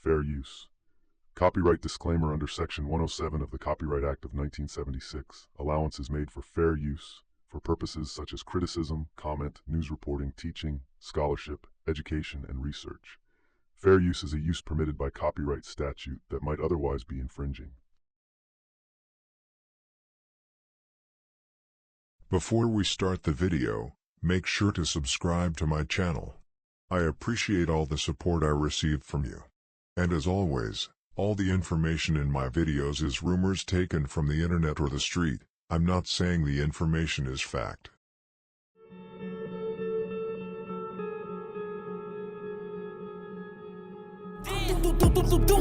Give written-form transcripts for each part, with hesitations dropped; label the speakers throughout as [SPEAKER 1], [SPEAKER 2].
[SPEAKER 1] Fair use. Copyright disclaimer under Section 107 of the Copyright Act of 1976. Allowance is made for fair use for purposes such as criticism, comment, news reporting, teaching, scholarship, education, and research. Fair use is a use permitted by copyright statute that might otherwise be infringing.
[SPEAKER 2] Before we start the video, make sure to subscribe to my channel. I appreciate all the support I received from you. And as always, all the information in my videos is rumors taken from the internet or the street. I'm not saying the information is fact.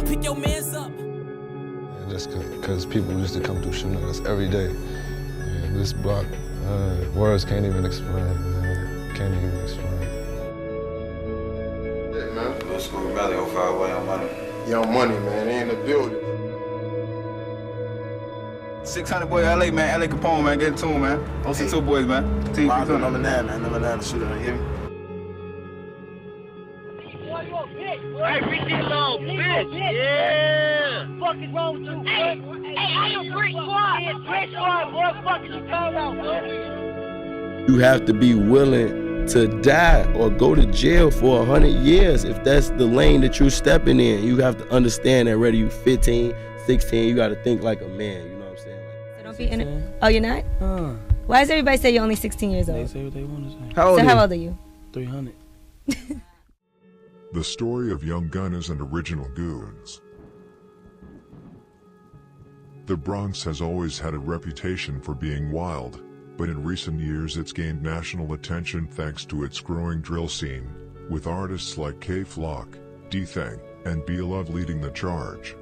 [SPEAKER 3] Pick your mans up.
[SPEAKER 4] And just because people used to come through shooting at us every day. And this block, words can't even explain, man. Can't even explain.
[SPEAKER 5] Yeah, man. Little School Valley, 05 way on money. Young money, man. They in the building.
[SPEAKER 6] 600 boy, LA, man. LA Capone, man. Get it to him, man. OC2 boys, man. Team
[SPEAKER 5] Number 9, man. Number 9 shooter, you hear me?
[SPEAKER 7] Hey, bitch, you little bitch. Yeah. What the fuck is wrong with you? Hey, I am Brick Squad. Brick Squad, boy. What the fuck is you talking about, bro?
[SPEAKER 8] You have to be willing to die or go to jail for 100 years if that's the lane that you're stepping in. You have to understand that whether you 15, 16, you got to think like a man. You know what I'm saying?
[SPEAKER 9] So don't be in it. Oh, you're not? Why does everybody say you're only 16 years old?
[SPEAKER 10] They say what they want to say.
[SPEAKER 9] How old are you?
[SPEAKER 10] 300.
[SPEAKER 2] The story of young Gunnaz and original Goonz. The Bronx has always had a reputation for being wild, but in recent years it's gained national attention thanks to its growing drill scene, with artists like K-Flock, D-Thang, and B-Love leading the charge.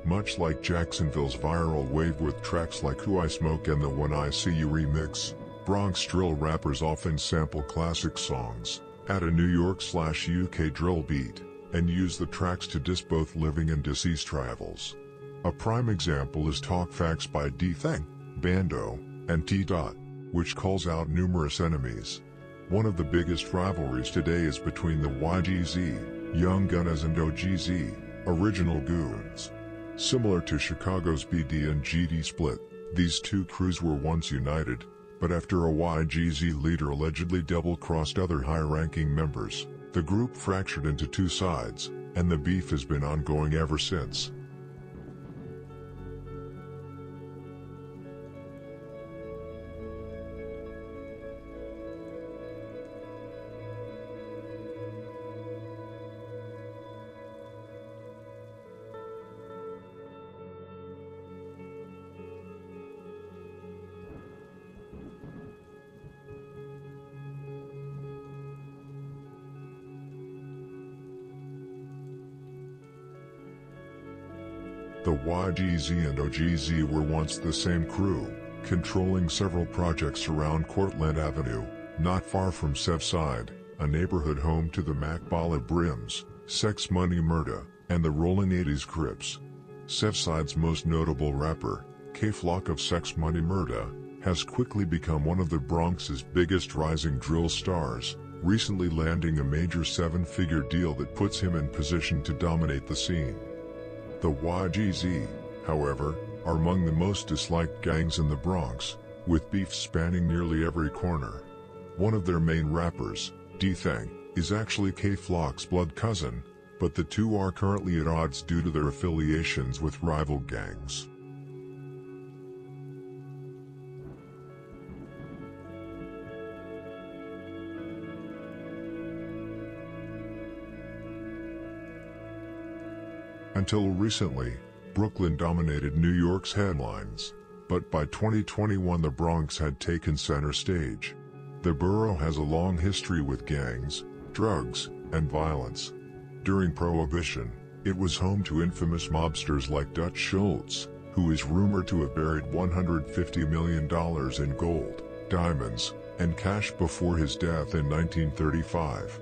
[SPEAKER 2] Much like Jacksonville's viral wave with tracks like Who I Smoke and the When I See You remix, Bronx drill rappers often sample classic songs, add a New York/UK drill beat, and use the tracks to diss both living and deceased rivals. A prime example is Talk Facts by D-Thang, Bando, and T-Dot, which calls out numerous enemies. One of the biggest rivalries today is between the YGz, Young Gunnaz and OGz, original Goonz. Similar to Chicago's BD and GD split, these two crews were once united, but after a YGz leader allegedly double-crossed other high-ranking members, the group fractured into two sides, and the beef has been ongoing ever since. The YGz and OGz were once the same crew, controlling several projects around Courtland Avenue, not far from Southside, a neighborhood home to the Macbala Brims, Sex Money Murda, and the Rolling 80s Crips. Southside's most notable rapper, K-Flock of Sex Money Murda, has quickly become one of the Bronx's biggest rising drill stars, recently landing a major 7-figure deal that puts him in position to dominate the scene. The YGz, however, are among the most disliked gangs in the Bronx, with beef spanning nearly every corner. One of their main rappers, D-Thang, is actually K-Flock's blood cousin, but the two are currently at odds due to their affiliations with rival gangs. Until recently, Brooklyn dominated New York's headlines, but by 2021 the Bronx had taken center stage. The borough has a long history with gangs, drugs, and violence. During Prohibition, it was home to infamous mobsters like Dutch Schultz, who is rumored to have buried $150 million in gold, diamonds, and cash before his death in 1935.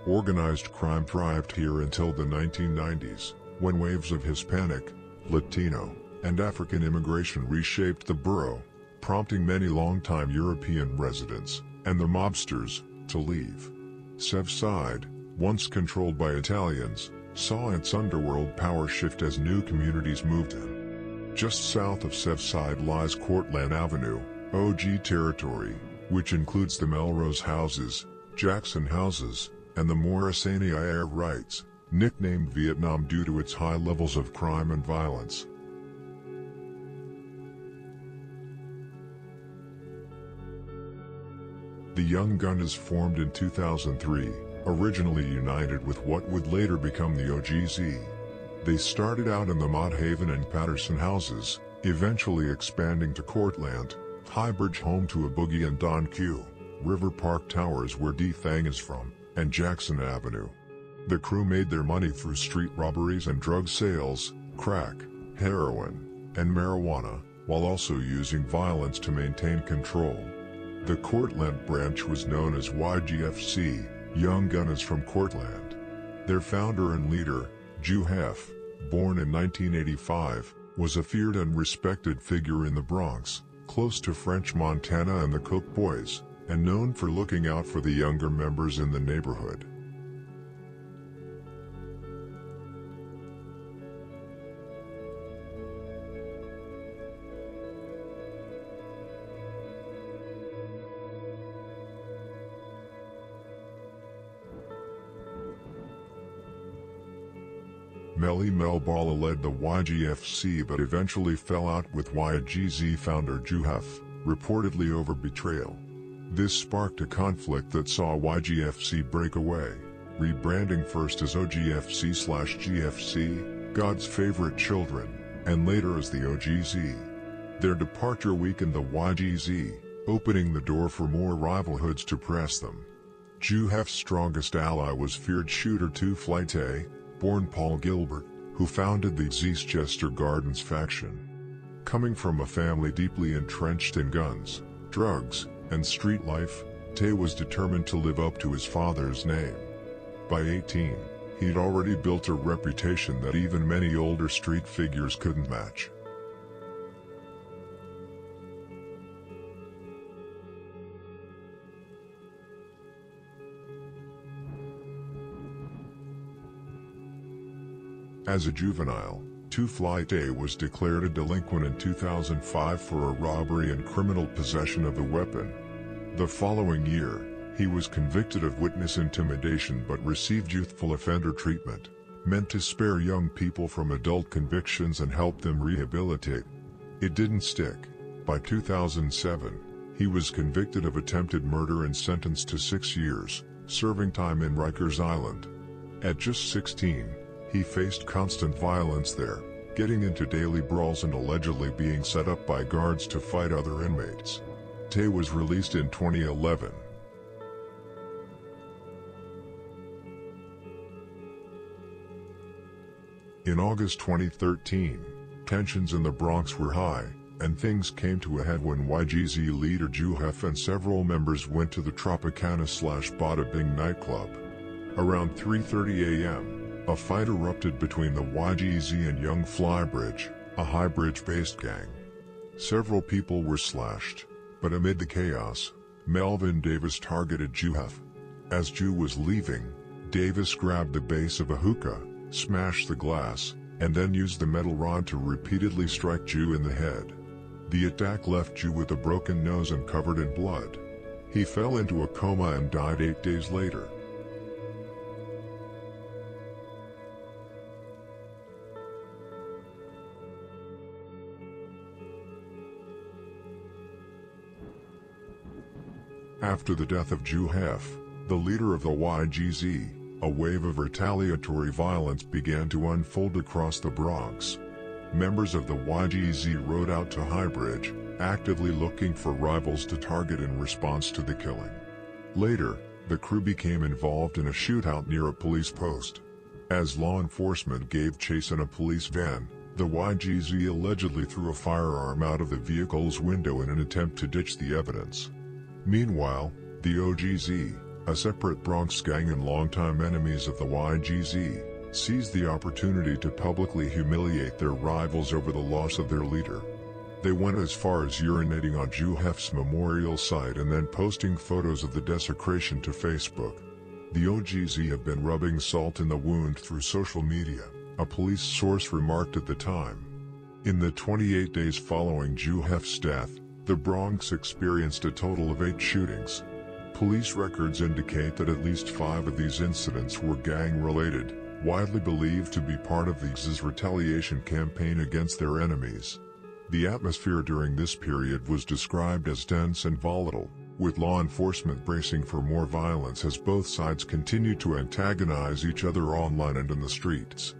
[SPEAKER 2] Organized crime thrived here until the 1990s, when waves of Hispanic, Latino, and African immigration reshaped the borough, prompting many longtime European residents, and the mobsters, to leave. Southside, once controlled by Italians, saw its underworld power shift as new communities moved in. Just south of Sevside lies Courtland Avenue, OG territory, which includes the Melrose Houses, Jackson Houses, and the Morrisania Air Rights, nicknamed Vietnam due to its high levels of crime and violence. The Young Gunnaz formed in 2003, originally united with what would later become the OGZ. They started out in the Mott Haven and Patterson houses, eventually expanding to Courtland, Highbridge, home to a Boogie and Don Q, River Park Towers where D Thang is from, and Jackson Avenue. The crew made their money through street robberies and drug sales, crack, heroin, and marijuana, while also using violence to maintain control. The Courtland branch was known as YGFC, Young Gunnaz from Courtland. Their founder and leader, Juu Hef, born in 1985, was a feared and respected figure in the Bronx, close to French Montana and the Cook Boys, and known for looking out for the younger members in the neighborhood. Mel Bala led the YGFC but eventually fell out with YGZ founder Juu Hef, reportedly over betrayal. This sparked a conflict that saw YGFC break away, rebranding first as OGFC/GFC, God's Favorite Children, and later as the OGZ. Their departure weakened the YGZ, opening the door for more rivalhoods to press them. Juu Hef's strongest ally was feared shooter 2 Flight A, born Paul Gilbert, who founded the Zeechester Gardens faction. Coming from a family deeply entrenched in guns, drugs, and street life, Tay was determined to live up to his father's name. By 18, he'd already built a reputation that even many older street figures couldn't match. As a juvenile, 2 Flight A was declared a delinquent in 2005 for a robbery and criminal possession of a weapon. The following year, he was convicted of witness intimidation but received youthful offender treatment, meant to spare young people from adult convictions and help them rehabilitate. It didn't stick. By 2007, he was convicted of attempted murder and sentenced to 6 years, serving time in Rikers Island. At just 16, he faced constant violence there, getting into daily brawls and allegedly being set up by guards to fight other inmates. Tay was released in 2011. In August 2013, tensions in the Bronx were high, and things came to a head when YGZ leader Juu Hef and several members went to the Tropicana/Bada Bing nightclub. Around 3:30 a.m., a fight erupted between the YGZ and Young Flybridge, a Highbridge-based gang. Several people were slashed, but amid the chaos, Melvin Davis targeted Juu Hef. As Juu was leaving, Davis grabbed the base of a hookah, smashed the glass, and then used the metal rod to repeatedly strike Juu in the head. The attack left Juu with a broken nose and covered in blood. He fell into a coma and died 8 days later. After the death of Juu Hef, the leader of the YGZ, a wave of retaliatory violence began to unfold across the Bronx. Members of the YGZ rode out to Highbridge, actively looking for rivals to target in response to the killing. Later, the crew became involved in a shootout near a police post. As law enforcement gave chase in a police van, the YGZ allegedly threw a firearm out of the vehicle's window in an attempt to ditch the evidence. Meanwhile, the OGZ, a separate Bronx gang and longtime enemies of the YGZ, seized the opportunity to publicly humiliate their rivals over the loss of their leader. They went as far as urinating on Juu Hef's memorial site and then posting photos of the desecration to Facebook. The OGz have been rubbing salt in the wound through social media, a police source remarked at the time. In the 28 days following Juu Hef's death, the Bronx experienced a total of 8 shootings. Police records indicate that at least 5 of these incidents were gang-related, widely believed to be part of the YGz's retaliation campaign against their enemies. The atmosphere during this period was described as tense and volatile, with law enforcement bracing for more violence as both sides continued to antagonize each other online and in the streets.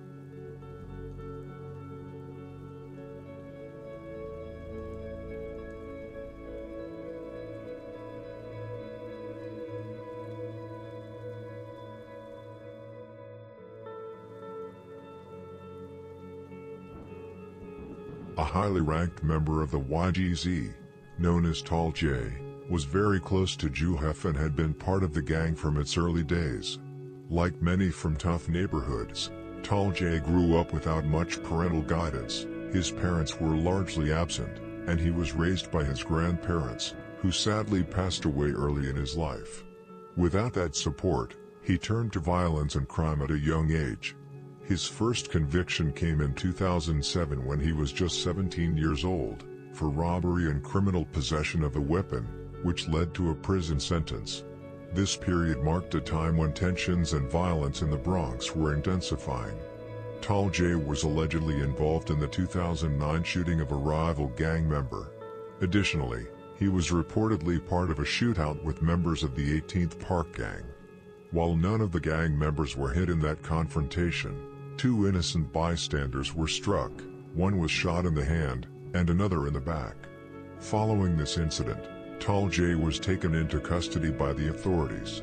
[SPEAKER 2] A highly ranked member of the YGz, known as Tall J, was very close to Juu Hef and had been part of the gang from its early days. Like many from tough neighborhoods, Tall J grew up without much parental guidance. His parents were largely absent, and he was raised by his grandparents, who sadly passed away early in his life. Without that support, he turned to violence and crime at a young age. His first conviction came in 2007 when he was just 17 years old, for robbery and criminal possession of a weapon, which led to a prison sentence. This period marked a time when tensions and violence in the Bronx were intensifying. Tall J was allegedly involved in the 2009 shooting of a rival gang member. Additionally, he was reportedly part of a shootout with members of the 18th Park gang. While none of the gang members were hit in that confrontation, 2 innocent bystanders were struck. One was shot in the hand, and another in the back. Following this incident, Tall J was taken into custody by the authorities.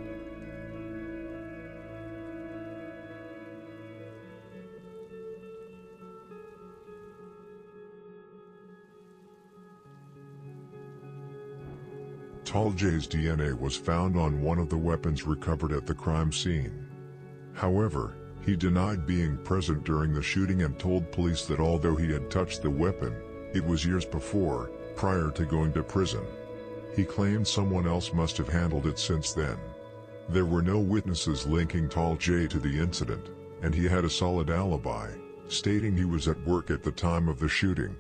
[SPEAKER 2] Tall J's DNA was found on one of the weapons recovered at the crime scene. However, he denied being present during the shooting and told police that although he had touched the weapon, it was years before, prior to going to prison. He claimed someone else must have handled it since then. There were no witnesses linking Tall J to the incident, and he had a solid alibi, stating he was at work at the time of the shooting.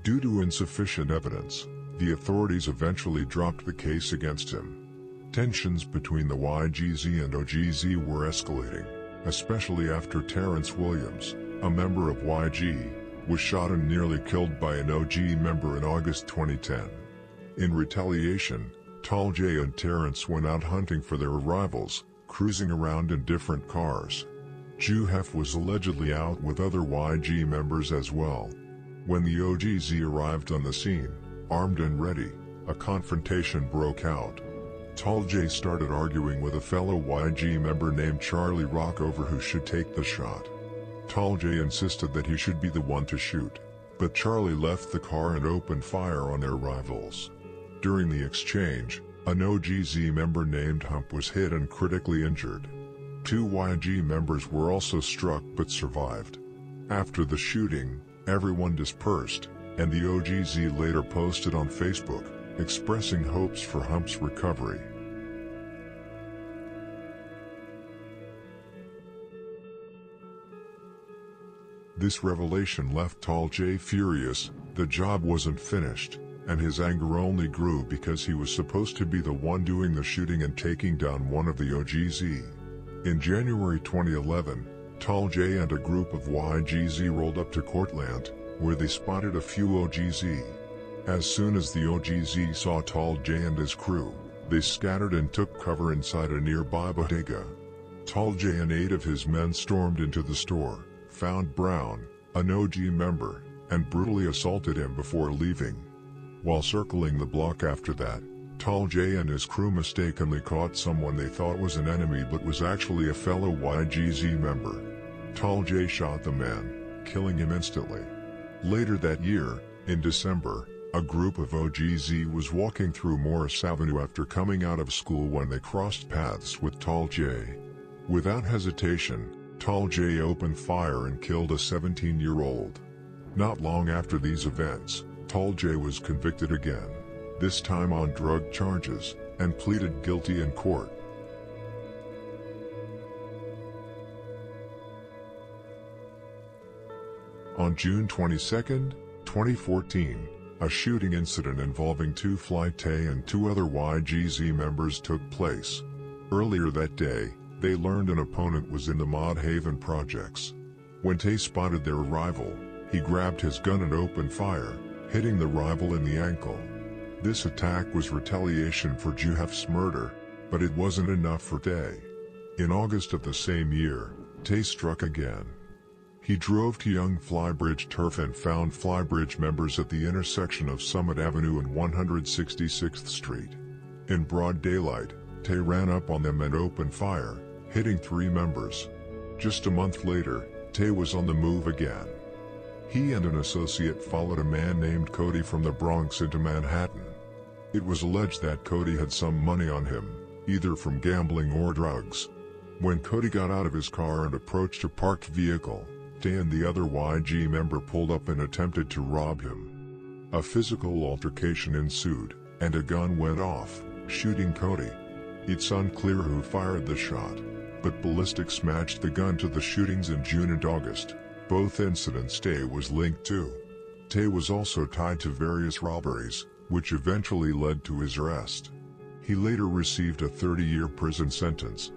[SPEAKER 2] Due to insufficient evidence, the authorities eventually dropped the case against him. Tensions between the YGz and OGz were escalating, especially after Terrence Williams, a member of YG, was shot and nearly killed by an OG member in August 2010. In retaliation, Tall J and Terrence went out hunting for their rivals, cruising around in different cars. Juu Hef was allegedly out with other YG members as well. When the OGz arrived on the scene, armed and ready, a confrontation broke out. Tall J started arguing with a fellow YG member named Charlie Rock over who should take the shot. Tall J insisted that he should be the one to shoot, but Charlie left the car and opened fire on their rivals. During the exchange, an OGz member named Hump was hit and critically injured. 2 YG members were also struck but survived. After the shooting, everyone dispersed, and the OGz later posted on Facebook, expressing hopes for Hump's recovery. This revelation left Tall J furious. The job wasn't finished, and his anger only grew because he was supposed to be the one doing the shooting and taking down one of the OGz. In January 2011, Tall J and a group of YGz rolled up to Courtland, where they spotted a few OGz. As soon as the OGz saw Tall J and his crew, they scattered and took cover inside a nearby bodega. Tall J and 8 of his men stormed into the store, found Brown, an OG member, and brutally assaulted him before leaving. While circling the block after that, Tall J and his crew mistakenly caught someone they thought was an enemy but was actually a fellow YGz member. Tall J shot the man, killing him instantly. Later that year, in December, a group of OGz was walking through Morris Avenue after coming out of school when they crossed paths with Tall J. Without hesitation, Tall J opened fire and killed a 17-year-old. Not long after these events, Tall J was convicted again, this time on drug charges, and pleaded guilty in court. On June 22, 2014, a shooting incident involving two Fly Tay and two other YGZ members took place. Earlier that day, they learned an opponent was in the Mod Haven projects. When Tay spotted their rival, he grabbed his gun and opened fire, hitting the rival in the ankle. This attack was retaliation for Juu Hef's murder, but it wasn't enough for Tay. In August of the same year, Tay struck again. He drove to Young Flybridge Turf and found Flybridge members at the intersection of Summit Avenue and 166th Street. In broad daylight, Tay ran up on them and opened fire, hitting 3 members. Just a month later, Tay was on the move again. He and an associate followed a man named Cody from the Bronx into Manhattan. It was alleged that Cody had some money on him, either from gambling or drugs. When Cody got out of his car and approached a parked vehicle, Tay and the other YG member pulled up and attempted to rob him. A physical altercation ensued, and a gun went off, shooting Cody. It's unclear who fired the shot, but ballistics matched the gun to the shootings in June and August. Both incidents Tay was linked to. Tay was also tied to various robberies, which eventually led to his arrest. He later received a 30-year prison sentence.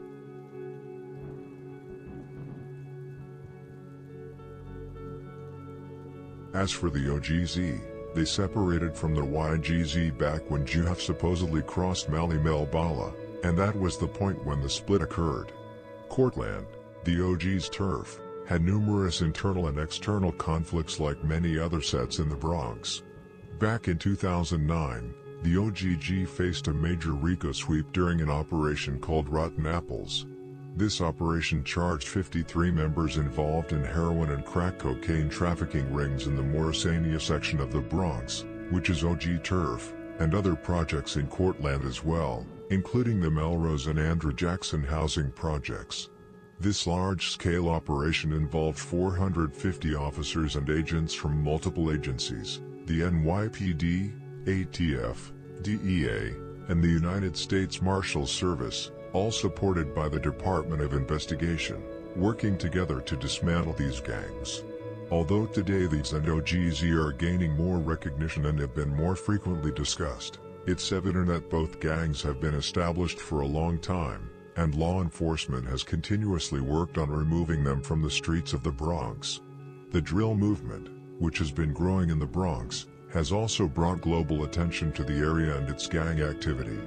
[SPEAKER 2] As for the OGZ, they separated from the YGZ back when Juu Hef supposedly crossed Mali Mel Bala, and that was the point when the split occurred. Courtland, the OG's turf, had numerous internal and external conflicts like many other sets in the Bronx. Back in 2009, the OGG faced a major RICO sweep during an operation called Rotten Apples. This operation charged 53 members involved in heroin and crack cocaine trafficking rings in the Morrisania section of the Bronx, which is OG turf, and other projects in Courtland as well, including the Melrose and Andrew Jackson housing projects. This large-scale operation involved 450 officers and agents from multiple agencies, the NYPD, ATF, DEA, and the United States Marshals Service, all supported by the Department of Investigation, working together to dismantle these gangs. Although today YGz and OGz are gaining more recognition and have been more frequently discussed, it's evident that both gangs have been established for a long time, and law enforcement has continuously worked on removing them from the streets of the Bronx. The drill movement, which has been growing in the Bronx, has also brought global attention to the area and its gang activity.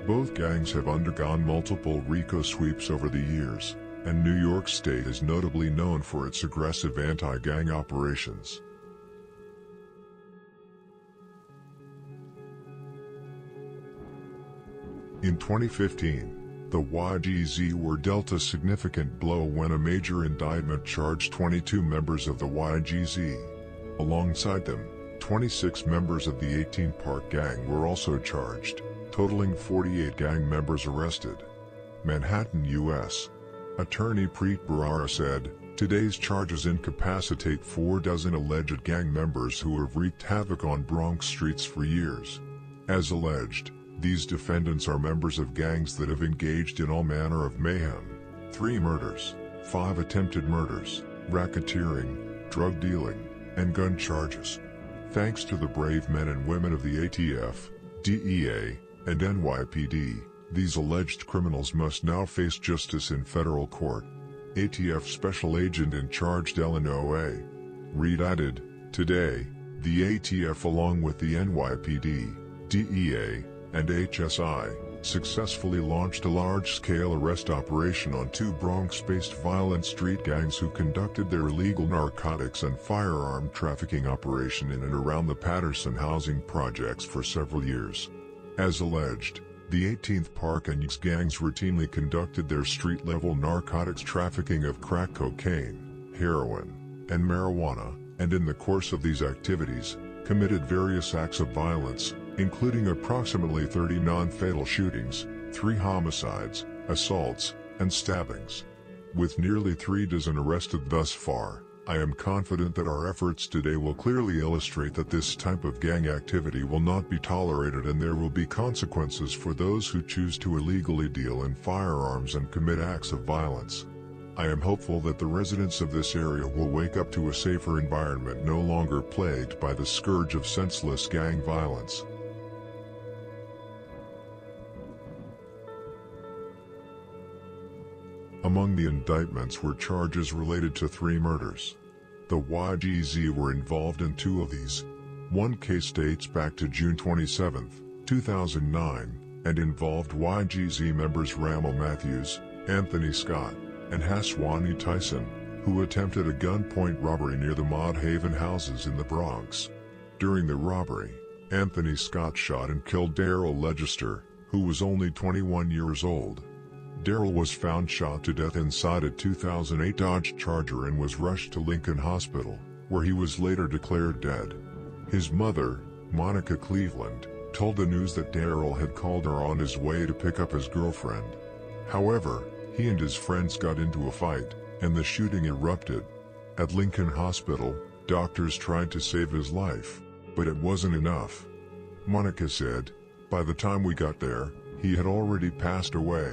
[SPEAKER 2] Both gangs have undergone multiple RICO sweeps over the years, and New York State is notably known for its aggressive anti-gang operations. In 2015, the YGZ were dealt a significant blow when a major indictment charged 22 members of the YGZ. Alongside them, 26 members of the 18 Park Gang were also charged, totaling 48 gang members arrested. Manhattan, U.S. Attorney Preet Bharara said, "Today's charges incapacitate 4 dozen alleged gang members who have wreaked havoc on Bronx streets for years. As alleged, these defendants are members of gangs that have engaged in all manner of mayhem: 3 murders, 5 attempted murders, racketeering, drug dealing, and gun charges. Thanks to the brave men and women of the ATF, DEA, and NYPD, these alleged criminals must now face justice in federal court." ATF Special Agent in Charge Ellen O.A. Reed added, "Today, the ATF along with the NYPD, DEA, and HSI, successfully launched a large-scale arrest operation on 2 Bronx-based violent street gangs who conducted their illegal narcotics and firearm trafficking operation in and around the Patterson housing projects for several years. As alleged, the 18th Park and YGz gangs routinely conducted their street-level narcotics trafficking of crack cocaine, heroin, and marijuana, and in the course of these activities, committed various acts of violence, including approximately 30 non-fatal shootings, 3 homicides, assaults, and stabbings. With nearly 3 dozen arrested thus far, I am confident that our efforts today will clearly illustrate that this type of gang activity will not be tolerated and there will be consequences for those who choose to illegally deal in firearms and commit acts of violence. I am hopeful that the residents of this area will wake up to a safer environment no longer plagued by the scourge of senseless gang violence. Among the indictments were charges related to 3 murders. The YGz were involved in 2 of these. One case dates back to June 27, 2009, and involved YGz members Ramo Matthews, Anthony Scott, and Haswani Tyson, who attempted a gunpoint robbery near the Mod Haven houses in the Bronx. During the robbery, Anthony Scott shot and killed Daryl Legister, who was only 21 years old. Daryl was found shot to death inside a 2008 Dodge Charger and was rushed to Lincoln Hospital, where he was later declared dead. His mother, Monica Cleveland, told the news that Daryl had called her on his way to pick up his girlfriend. However, he and his friends got into a fight, and the shooting erupted. At Lincoln Hospital, doctors tried to save his life, but it wasn't enough. Monica said, "By the time we got there, he had already passed away.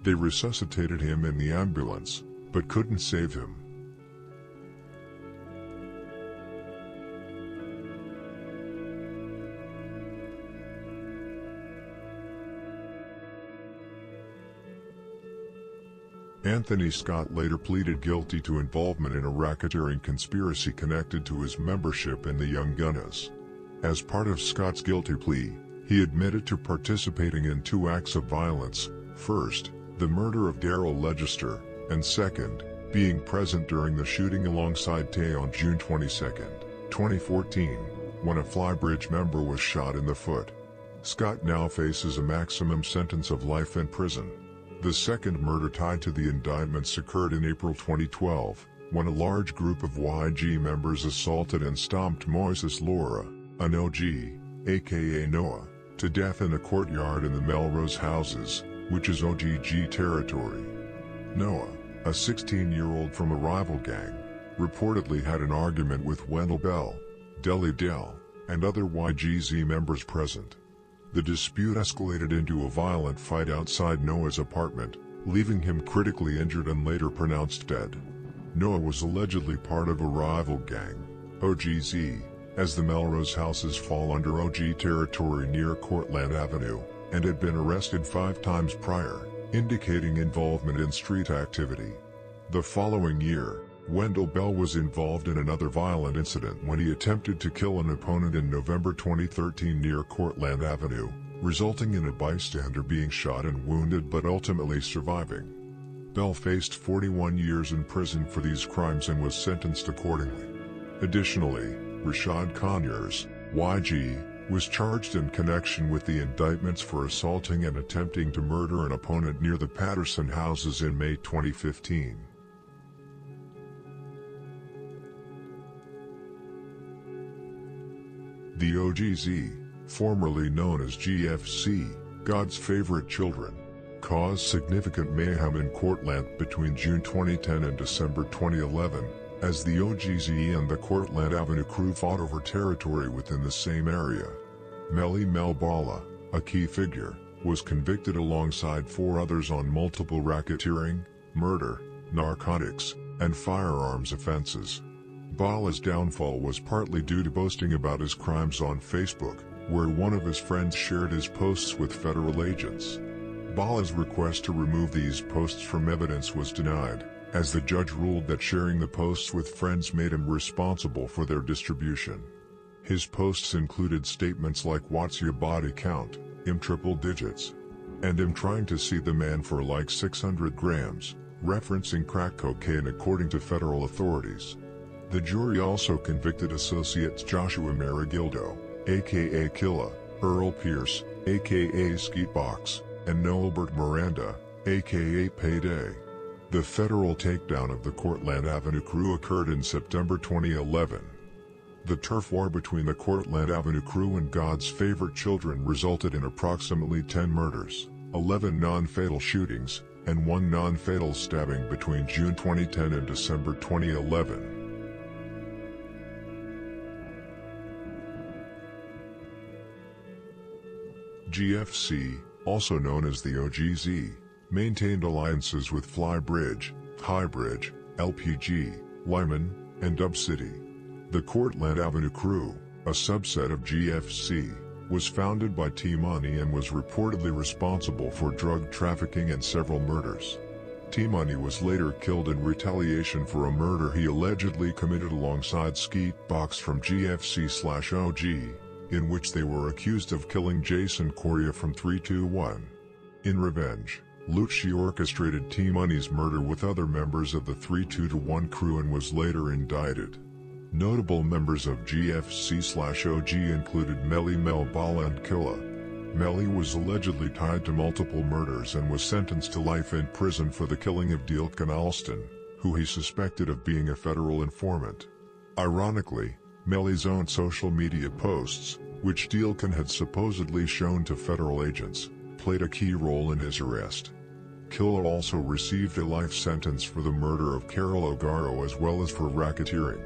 [SPEAKER 2] They resuscitated him in the ambulance, but couldn't save him." Anthony Scott later pleaded guilty to involvement in a racketeering conspiracy connected to his membership in the Young Gunnaz. As part of Scott's guilty plea, he admitted to participating in 2 acts of violence: first, the murder of Daryl Legister, and second, being present during the shooting alongside Tay on June 22, 2014, when a Flybridge member was shot in the foot. Scott now faces a maximum sentence of life in prison. The second murder tied to the indictments occurred in April 2012, when a large group of YG members assaulted and stomped Moises Laura, an OG, aka Noah, to death in a courtyard in the Melrose houses, which is OGG territory. Noah, a 16-year-old from a rival gang, reportedly had an argument with Wendell Bell, Deli Dell, and other YGz members present. The dispute escalated into a violent fight outside Noah's apartment, leaving him critically injured and later pronounced dead. Noah was allegedly part of a rival gang, OGZ, as the Melrose houses fall under OG territory near Courtland Avenue, and had been arrested 5 times prior, indicating involvement in street activity. The following year, Wendell Bell was involved in another violent incident when he attempted to kill an opponent in November 2013 near Courtland Avenue, resulting in a bystander being shot and wounded but ultimately surviving. Bell faced 41 years in prison for these crimes and was sentenced accordingly. Additionally, Rashad Conyers, YG, was charged in connection with the indictments for assaulting and attempting to murder an opponent near the Patterson houses in May 2015. The OGZ, formerly known as GFC, God's Favorite Children, caused significant mayhem in Courtland between June 2010 and December 2011, as the OGZ and the Courtland Avenue crew fought over territory within the same area. Melly Mel Bala, a key figure, was convicted alongside 4 others on multiple racketeering, murder, narcotics, and firearms offenses. Bala's downfall was partly due to boasting about his crimes on Facebook, where one of his friends shared his posts with federal agents. Bala's request to remove these posts from evidence was denied, as the judge ruled that sharing the posts with friends made him responsible for their distribution. His posts included statements like "What's your body count?" triple digits, and trying to see the man for like 600 grams, referencing crack cocaine according to federal authorities. The jury also convicted associates Joshua Marigildo, aka Killa, Earl Pierce, aka Skeetbox, and Noelbert Miranda, aka Payday. The federal takedown of the Courtland Avenue crew occurred in September 2011. The turf war between the Courtland Avenue crew and God's Favorite Children resulted in approximately 10 murders, 11 non-fatal shootings, and 1 non-fatal stabbing between June 2010 and December 2011. GFC, also known as the OGZ, maintained alliances with Flybridge, Highbridge, LPG, Lyman, and Dub City. The Courtland Avenue crew, a subset of GFC, was founded by T-Money and was reportedly responsible for drug trafficking and several murders. T-Money was later killed in retaliation for a murder he allegedly committed alongside Skeet Box from GFC/OG, in which they were accused of killing Jason Correa from 321. In revenge, Lucci orchestrated T-Money's murder with other members of the 321 crew and was later indicted. Notable members of GFC/OG included Melly Mel Bala and Killa. Melly was allegedly tied to multiple murders and was sentenced to life in prison for the killing of Dealkin Alston, who he suspected of being a federal informant. Ironically, Melly's own social media posts, which Dealkin had supposedly shown to federal agents, played a key role in his arrest. Killa also received a life sentence for the murder of Carol O'Garo as well as for racketeering.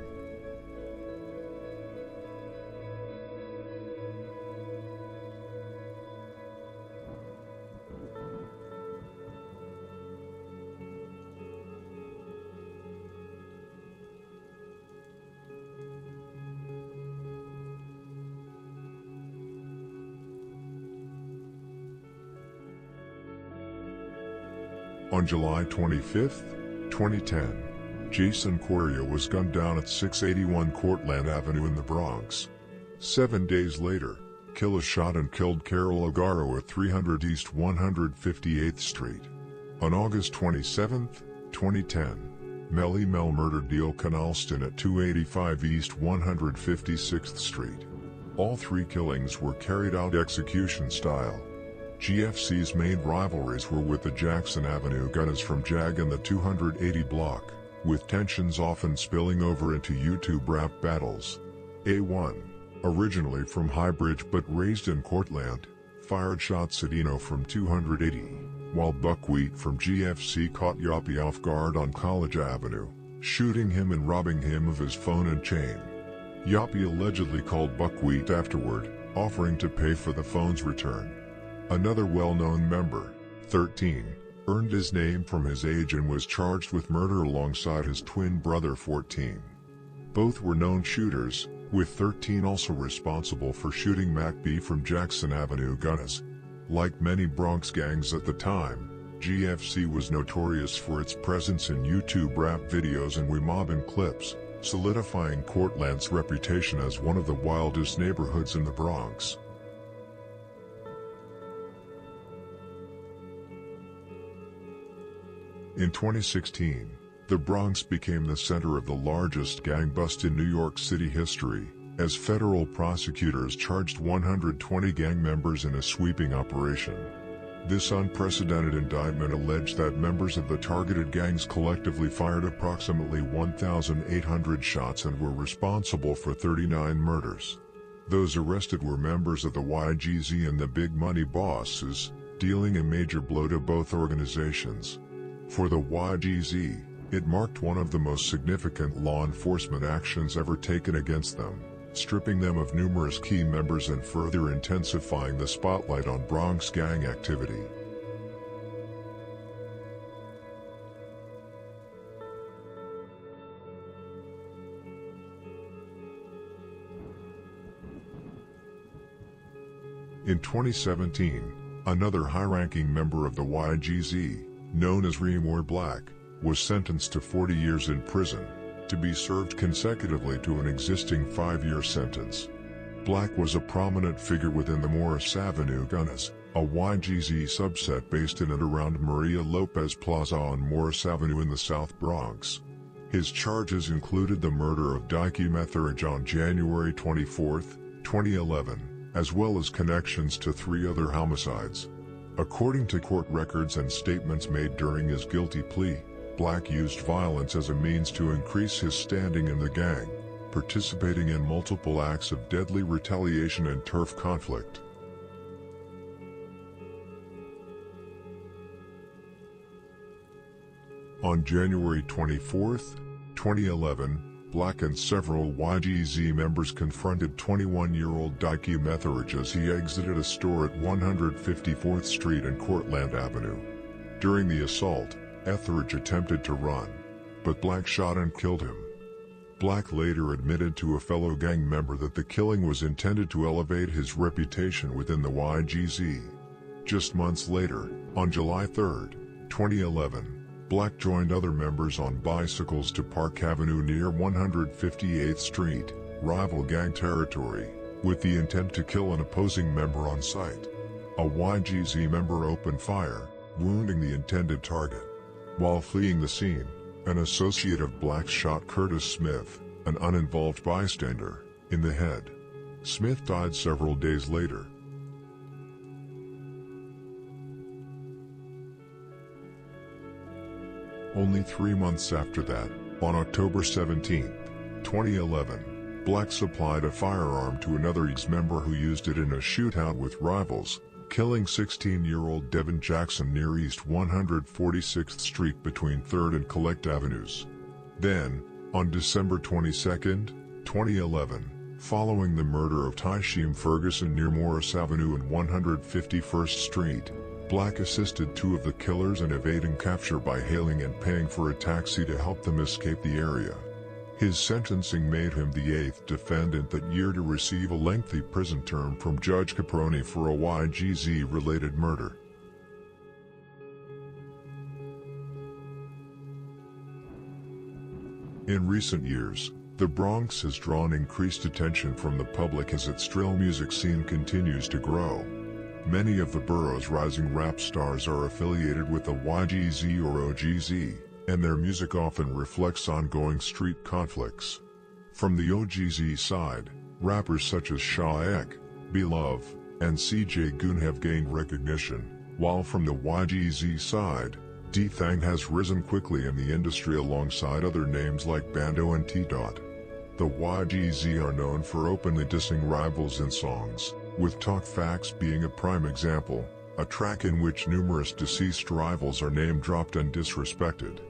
[SPEAKER 2] On July 25, 2010, Jason Correa was gunned down at 681 Courtland Avenue in the Bronx. 7 days later, Killa shot and killed Carol O'Garo at 300 East 158th Street. On August 27, 2010, Melly Mel murdered Dealkin Alston at 285 East 156th Street. All three killings were carried out execution style. GFC's main rivalries were with the Jackson Avenue Gunnaz from Jag and the 280 block, with tensions often spilling over into YouTube rap battles. A1, originally from Highbridge but raised in Courtland, fired shots at Eno from 280, while Buckwheat from GFC caught Yappy off guard on College Avenue, shooting him and robbing him of his phone and chain. Yappy allegedly called Buckwheat afterward, offering to pay for the phone's return. Another well-known member, 13, earned his name from his age and was charged with murder alongside his twin brother 14. Both were known shooters, with 13 also responsible for shooting Mac B from Jackson Avenue Gunnaz. Like many Bronx gangs at the time, GFC was notorious for its presence in YouTube rap videos and We Mobbin' clips, solidifying Courtland's reputation as one of the wildest neighborhoods in the Bronx. In 2016, the Bronx became the center of the largest gang bust in New York City history, as federal prosecutors charged 120 gang members in a sweeping operation. This unprecedented indictment alleged that members of the targeted gangs collectively fired approximately 1,800 shots and were responsible for 39 murders. Those arrested were members of the YGz and the Big Money Bosses, dealing a major blow to both organizations. For the YGz, it marked one of the most significant law enforcement actions ever taken against them, stripping them of numerous key members and further intensifying the spotlight on Bronx gang activity. In 2017, another high-ranking member of the YGz, known as Remore Black, was sentenced to 40 years in prison, to be served consecutively to an existing 5-year sentence. Black was a prominent figure within the Morris Avenue Gunnaz, a YGz subset based in and around Maria Lopez Plaza on Morris Avenue in the South Bronx. His charges included the murder of Dikey Metheridge on January 24, 2011, as well as connections to 3 other homicides. According to court records and statements made during his guilty plea, Black used violence as a means to increase his standing in the gang, participating in multiple acts of deadly retaliation and turf conflict. On January 24, 2011, Black and several YGz members confronted 21-year-old Dikey Metheridge as he exited a store at 154th Street and Courtland Avenue. During the assault, Etheridge attempted to run, but Black shot and killed him. Black later admitted to a fellow gang member that the killing was intended to elevate his reputation within the YGZ. Just months later, on July 3, 2011, Black joined other members on bicycles to Park Avenue near 158th Street, rival gang territory, with the intent to kill an opposing member on sight. A YGZ member opened fire, wounding the intended target. While fleeing the scene, an associate of Black shot Curtis Smith, an uninvolved bystander, in the head. Smith died several days later. Only 3 months after that, on October 17, 2011, Black supplied a firearm to another YGz member who used it in a shootout with rivals, killing 16-year-old Devin Jackson near East 146th Street between 3rd and Collect Avenues. Then, on December 22, 2011, following the murder of Tysheem Ferguson near Morris Avenue and 151st Street, Black assisted 2 of the killers in evading capture by hailing and paying for a taxi to help them escape the area. His sentencing made him the 8th defendant that year to receive a lengthy prison term from Judge Caproni for a YGZ-related murder. In recent years, the Bronx has drawn increased attention from the public as its drill music scene continues to grow. Many of the borough's rising rap stars are affiliated with the YGz or OGz, and their music often reflects ongoing street conflicts. From the OGz side, rappers such as Shaek, B-Love, and CJ Goon have gained recognition, while from the YGz side, D-Thang has risen quickly in the industry alongside other names like Bando and T-Dot. The YGz are known for openly dissing rivals in songs, with Talk Facts being a prime example, a track in which numerous deceased rivals are name-dropped and disrespected.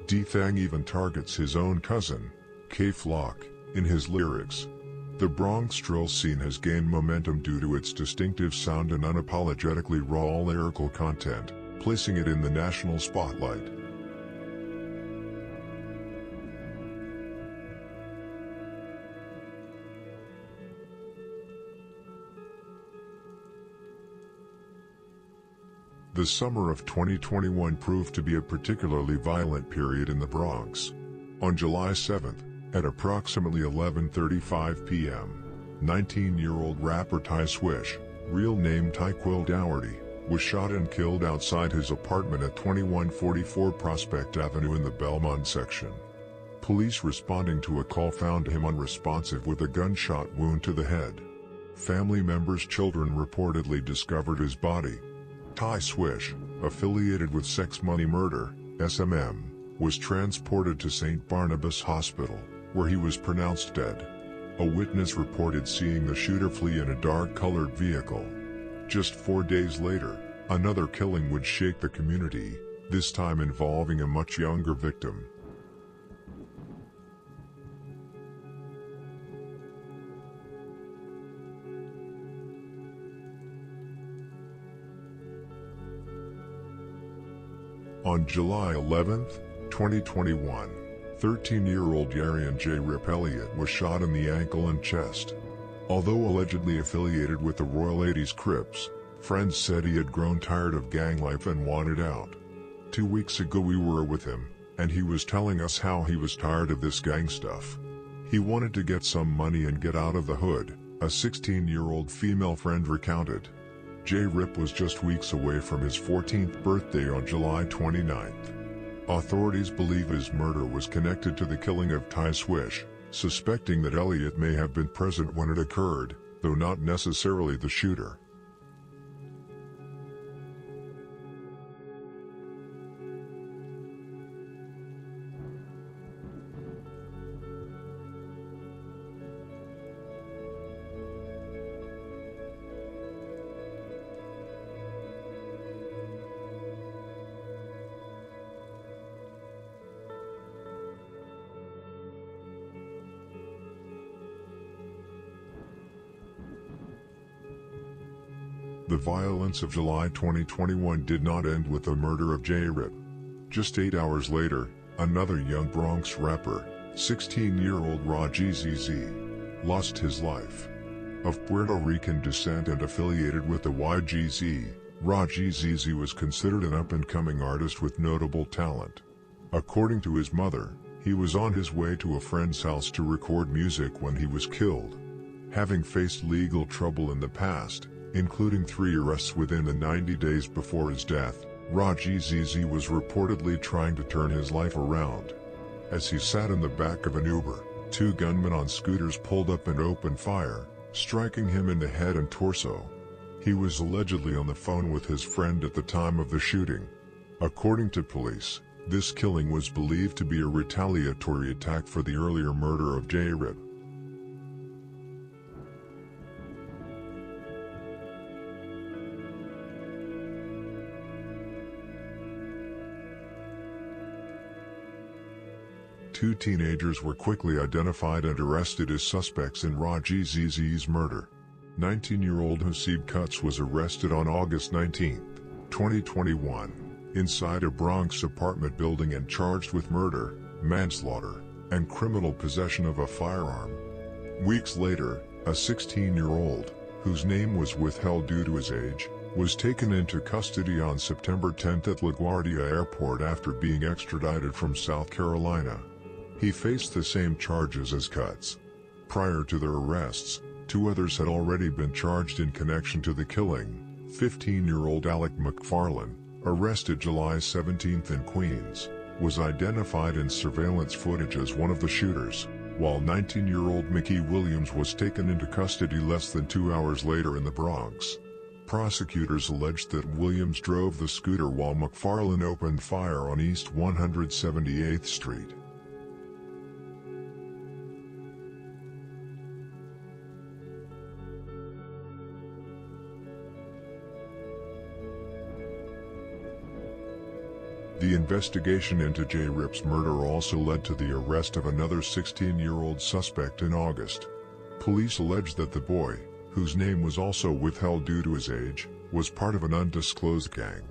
[SPEAKER 2] D-Thang even targets his own cousin, K-Flock, in his lyrics. The Bronx drill scene has gained momentum due to its distinctive sound and unapologetically raw lyrical content, placing it in the national spotlight. The summer of 2021 proved to be a particularly violent period in the Bronx. On July 7th, at approximately 11:35 p.m., 19-year-old rapper Ty Swish, real name Tyquil Dougherty, was shot and killed outside his apartment at 2144 Prospect Avenue in the Belmont section. Police responding to a call found him unresponsive with a gunshot wound to the head. Family members' children reportedly discovered his body. Ty Swish, affiliated with Sex Money Murder, SMM, was transported to St. Barnabas Hospital, where he was pronounced dead. A witness reported seeing the shooter flee in a dark-colored vehicle. Just 4 days later, another killing would shake the community, this time involving a much younger victim. On July 11, 2021, 13-year-old Yarian J. Rip Elliott was shot in the ankle and chest. Although allegedly affiliated with the Royal 80s Crips, friends said he had grown tired of gang life and wanted out. 2 weeks ago we were with him, and he was telling us how he was tired of this gang stuff. He wanted to get some money and get out of the hood, a 16-year-old female friend recounted. J. Rip was just weeks away from his 14th birthday on July 29th. Authorities believe his murder was connected to the killing of Ty Swish, suspecting that Elliott may have been present when it occurred, though not necessarily the shooter. The violence of July 2021 did not end with the murder of J. Rip. Just 8 hours later, another young Bronx rapper, 16-year-old YGz, lost his life. Of Puerto Rican descent and affiliated with the YGz, YGz was considered an up-and-coming artist with notable talent. According to his mother, he was on his way to a friend's house to record music when he was killed. Having faced legal trouble in the past, including 3 arrests within the 90 days before his death, YGz was reportedly trying to turn his life around. As he sat in the back of an Uber, 2 gunmen on scooters pulled up and opened fire, striking him in the head and torso. He was allegedly on the phone with his friend at the time of the shooting. According to police, this killing was believed to be a retaliatory attack for the earlier murder of Juu Hef. Two teenagers were quickly identified and arrested as suspects in YGz's murder. 19-year-old Hasib Cutts was arrested on August 19, 2021, inside a Bronx apartment building and charged with murder, manslaughter, and criminal possession of a firearm. Weeks later, a 16-year-old, whose name was withheld due to his age, was taken into custody on September 10 at LaGuardia Airport after being extradited from South Carolina. He faced the same charges as Cutts. Prior to their arrests, 2 others had already been charged in connection to the killing. 15-year-old Alec McFarlane, arrested July 17 in Queens, was identified in surveillance footage as one of the shooters, while 19-year-old Mickey Williams was taken into custody less than 2 hours later in the Bronx. Prosecutors alleged that Williams drove the scooter while McFarlane opened fire on East 178th Street. The investigation into Juu Hef's murder also led to the arrest of another 16-year-old suspect in August. Police alleged that the boy, whose name was also withheld due to his age, was part of an undisclosed gang.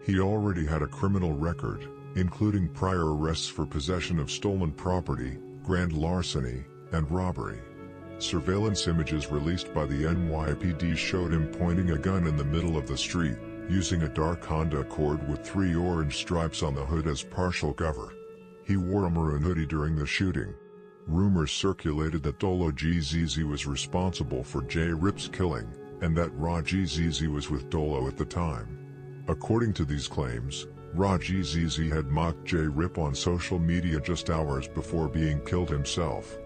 [SPEAKER 2] He already had a criminal record, including prior arrests for possession of stolen property, grand larceny, and robbery. Surveillance images released by the NYPD showed him pointing a gun in the middle of the street, using a dark Honda Accord with 3 orange stripes on the hood as partial cover. He wore a maroon hoodie during the shooting. Rumors circulated that Dolo GZZ was responsible for Juu Hef's killing, and that YGz was with Dolo at the time. According to these claims, YGz had mocked Juu Hef on social media just hours before being killed himself.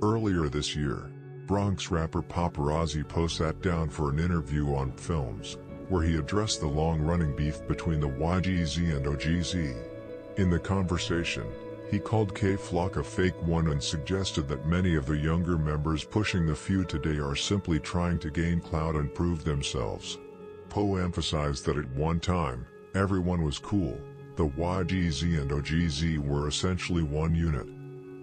[SPEAKER 2] Earlier this year, Bronx rapper Paparazzi Po sat down for an interview on Films, where he addressed the long-running beef between the YGz and OGz. In the conversation, he called K-Flock a fake one and suggested that many of the younger members pushing the feud today are simply trying to gain clout and prove themselves. Po emphasized that at one time, everyone was cool, the YGz and OGz were essentially one unit.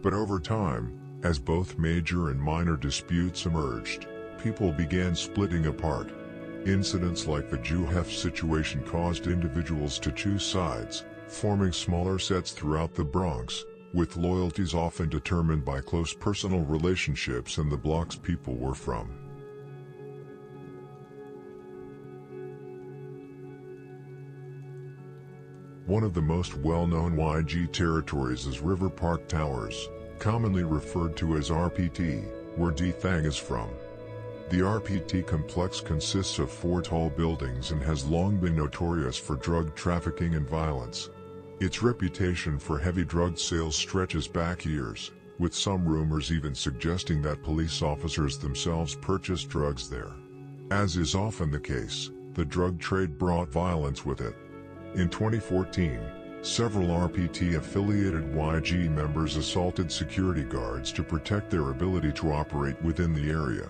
[SPEAKER 2] But over time, as both major and minor disputes emerged, people began splitting apart. Incidents like the Juu Hef situation caused individuals to choose sides, forming smaller sets throughout the Bronx, with loyalties often determined by close personal relationships and the blocks people were from. One of the most well-known YG territories is River Park Towers, commonly referred to as RPT, where D-Thang is from. The RPT complex consists of 4 tall buildings and has long been notorious for drug trafficking and violence. Its reputation for heavy drug sales stretches back years, with some rumors even suggesting that police officers themselves purchased drugs there. As is often the case, the drug trade brought violence with it. In 2014, several RPT-affiliated YG members assaulted security guards to protect their ability to operate within the area.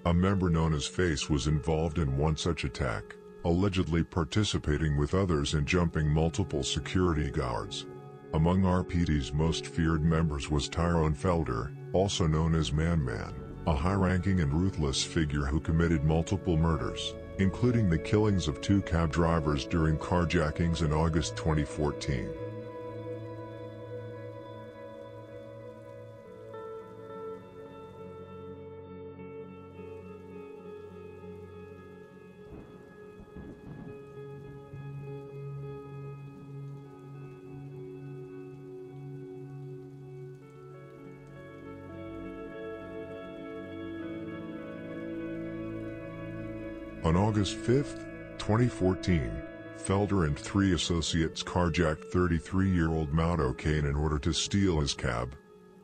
[SPEAKER 2] A member known as Face was involved in one such attack, allegedly participating with others in jumping multiple security guards. Among RPT's most feared members was Tyrone Felder, also known as Man, a high-ranking and ruthless figure who committed multiple murders, including the killings of 2 cab drivers during carjackings in August 2014. On August 5, 2014, Felder and 3 associates carjacked 33-year-old Maudo Kane in order to steal his cab.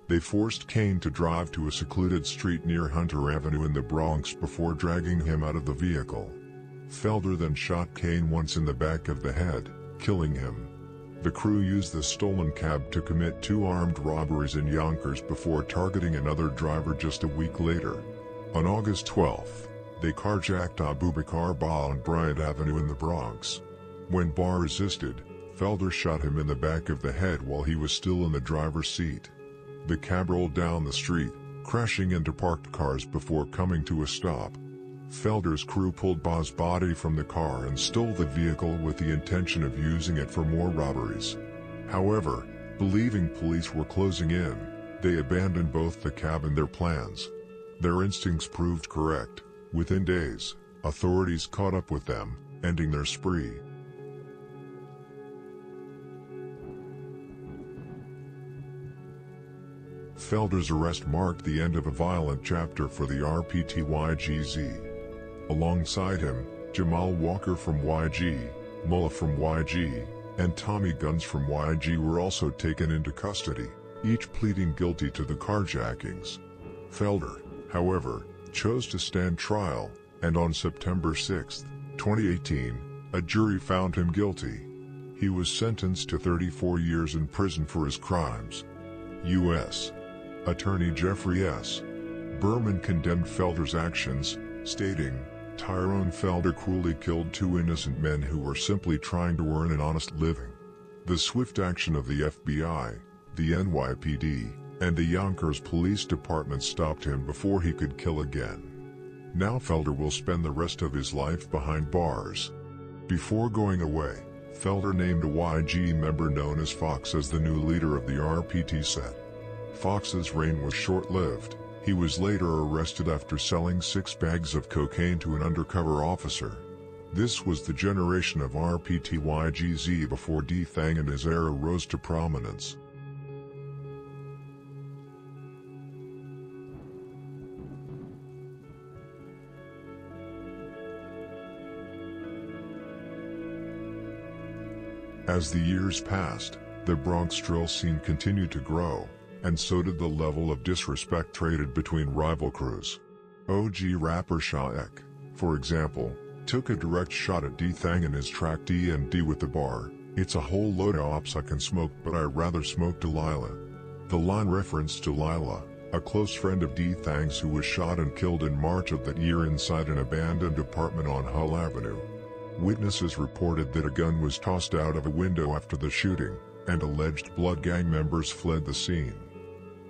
[SPEAKER 2] They forced Kane to drive to a secluded street near Hunter Avenue in the Bronx before dragging him out of the vehicle. Felder then shot Kane once in the back of the head, killing him. The crew used the stolen cab to commit 2 armed robberies in Yonkers before targeting another driver just a week later. On August 12, they carjacked Abubakar Ba on Bryant Avenue in the Bronx. When Ba resisted, Felder shot him in the back of the head while he was still in the driver's seat. The cab rolled down the street, crashing into parked cars before coming to a stop. Felder's crew pulled Ba's body from the car and stole the vehicle with the intention of using it for more robberies. However, believing police were closing in, they abandoned both the cab and their plans. Their instincts proved correct. Within days, authorities caught up with them, ending their spree. Felder's arrest marked the end of a violent chapter for the RPT YGz. Alongside him, Jamal Walker from YG, Mullah from YG, and Tommy Gunnz from YG were also taken into custody, each pleading guilty to the carjackings. Felder, however, chose to stand trial, and on September 6, 2018, a jury found him guilty. He was sentenced to 34 years in prison for his crimes. U.S. Attorney Jeffrey S. Berman condemned Felder's actions, stating, "Tyrone Felder cruelly killed 2 innocent men who were simply trying to earn an honest living. The swift action of the FBI, the NYPD, and the Yonkers Police Department stopped him before he could kill again. Now Felder will spend the rest of his life behind bars." Before going away, Felder named a YG member known as Fox as the new leader of the RPT set. Fox's reign was short-lived. He was later arrested after selling 6 bags of cocaine to an undercover officer. This was the generation of RPT YGz before D-Thang and his era rose to prominence. As the years passed, the Bronx drill scene continued to grow, and so did the level of disrespect traded between rival crews. OG rapper Shaq, for example, took a direct shot at D-Thang in his track D&D with the bar, "It's a whole load of ops I can smoke, but I'd rather smoke Delilah." The line referenced Delilah, a close friend of D-Thang's who was shot and killed in March of that year inside an abandoned apartment on Hull Avenue. Witnesses reported that a gun was tossed out of a window after the shooting, and alleged Blood Gang members fled the scene.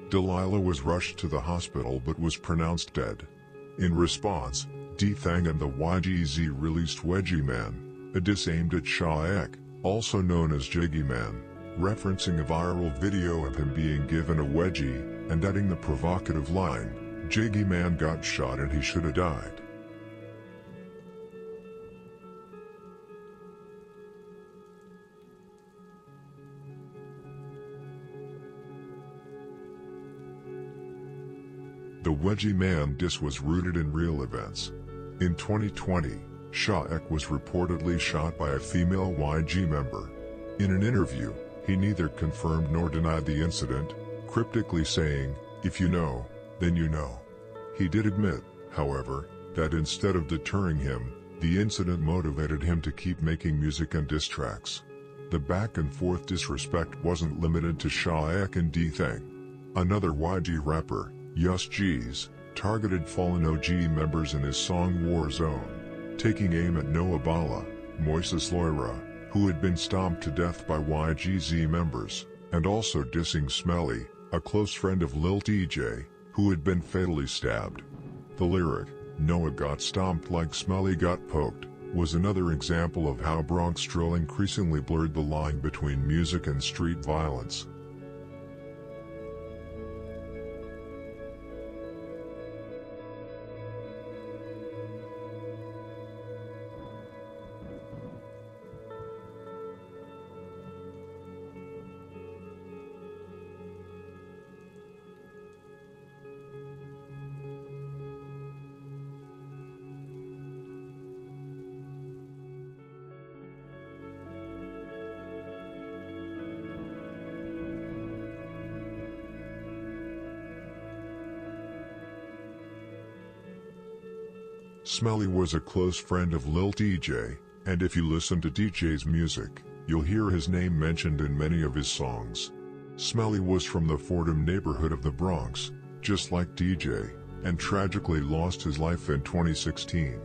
[SPEAKER 2] Delilah was rushed to the hospital but was pronounced dead. In response, D-Thang and the YGz released Wedgie Man, a diss aimed at Shaq, also known as Jiggy Man, referencing a viral video of him being given a wedgie, and adding the provocative line, "Jiggy Man got shot and he should have died." The Wedgie Man diss was rooted in real events. In 2020, Shaq was reportedly shot by a female YG member. In an interview, He neither confirmed nor denied the incident, cryptically saying, "If you know, then you know." He did admit, however, that instead of deterring him, the incident motivated him to keep making music and diss tracks. The back-and-forth disrespect wasn't limited to YGz and OGz. Another YG rapper, YGz, targeted fallen OG members in his song War Zone, taking aim at Noah Bala, Moises Loira, who had been stomped to death by YGz members, and also dissing Smelly, a close friend of Lil DJ, who had been fatally stabbed. The lyric, "Noah got stomped like Smelly got poked," was another example of how Bronx drill increasingly blurred the line between music and street violence. Smelly was a close friend of Lil DJ, and if you listen to DJ's music, you'll hear his name mentioned in many of his songs. Smelly was from the Fordham neighborhood of the Bronx, just like DJ, and tragically lost his life in 2016.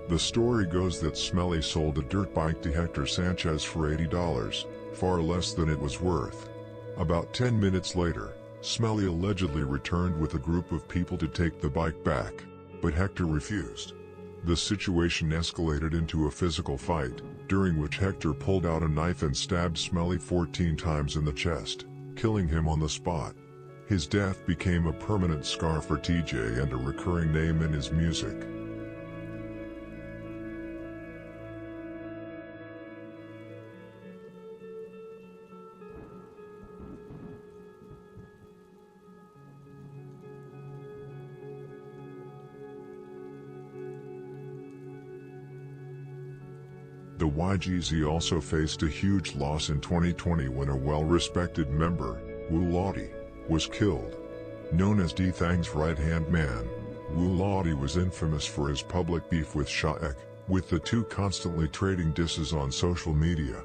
[SPEAKER 2] The story goes that Smelly sold a dirt bike to Hector Sanchez for $80, far less than it was worth. About 10 minutes later, Smelly allegedly returned with a group of people to take the bike back, but Hector refused. The situation escalated into a physical fight, during which Hector pulled out a knife and stabbed Smelly 14 times in the chest, killing him on the spot. His death became a permanent scar for TJ and a recurring name in his music. The YGz also faced a huge loss in 2020 when a well-respected member, Wu Lottie, was killed. Known as D-Thang's right-hand man, Wu Lottie was infamous for his public beef with YGz, with the two constantly trading disses on social media.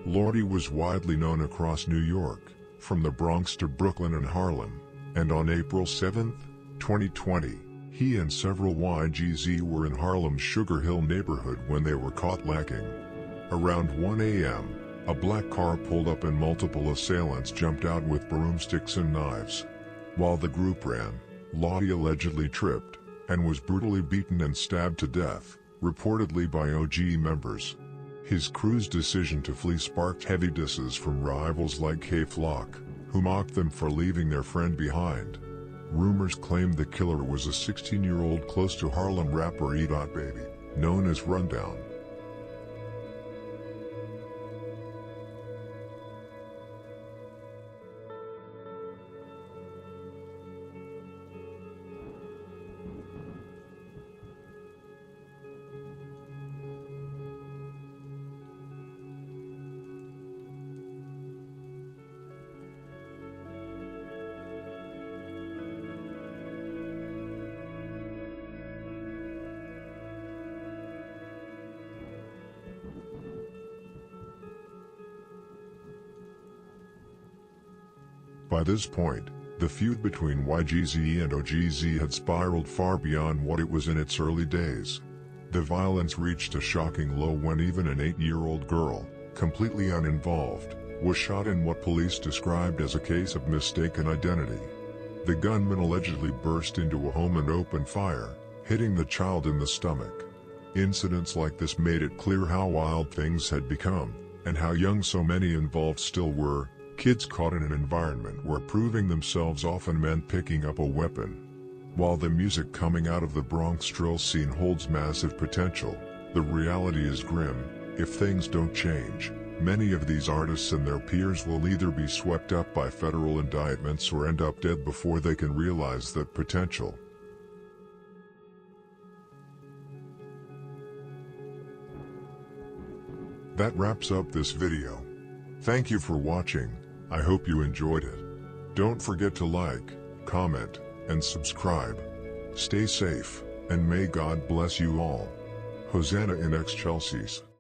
[SPEAKER 2] Lottie was widely known across New York, from the Bronx to Brooklyn and Harlem, and on April 7, 2020, he and several YGz were in Harlem's Sugar Hill neighborhood when they were caught lacking. Around 1 a.m., a black car pulled up and multiple assailants jumped out with broomsticks and knives. While the group ran, Lottie allegedly tripped, and was brutally beaten and stabbed to death, reportedly by OG members. His crew's decision to flee sparked heavy disses from rivals like Clout, who mocked them for leaving their friend behind. Rumors claimed the killer was a 16-year-old close to Harlem rapper E.Baby, known as Rundown. By this point, the feud between YGz and OGz had spiraled far beyond what it was in its early days. The violence reached a shocking low when even an 8-year-old girl, completely uninvolved, was shot in what police described as a case of mistaken identity. The gunman allegedly burst into a home and opened fire, hitting the child in the stomach. Incidents like this made it clear how wild things had become, and how young so many involved still were. Kids caught in an environment where proving themselves often meant picking up a weapon. While the music coming out of the Bronx drill scene holds massive potential, the reality is grim. If things don't change, many of these artists and their peers will either be swept up by federal indictments or end up dead before they can realize that potential. That wraps up this video. Thank you for watching. I hope you enjoyed it. Don't forget to like, comment, and subscribe. Stay safe, and may God bless you all. Hosanna in Chelsea's.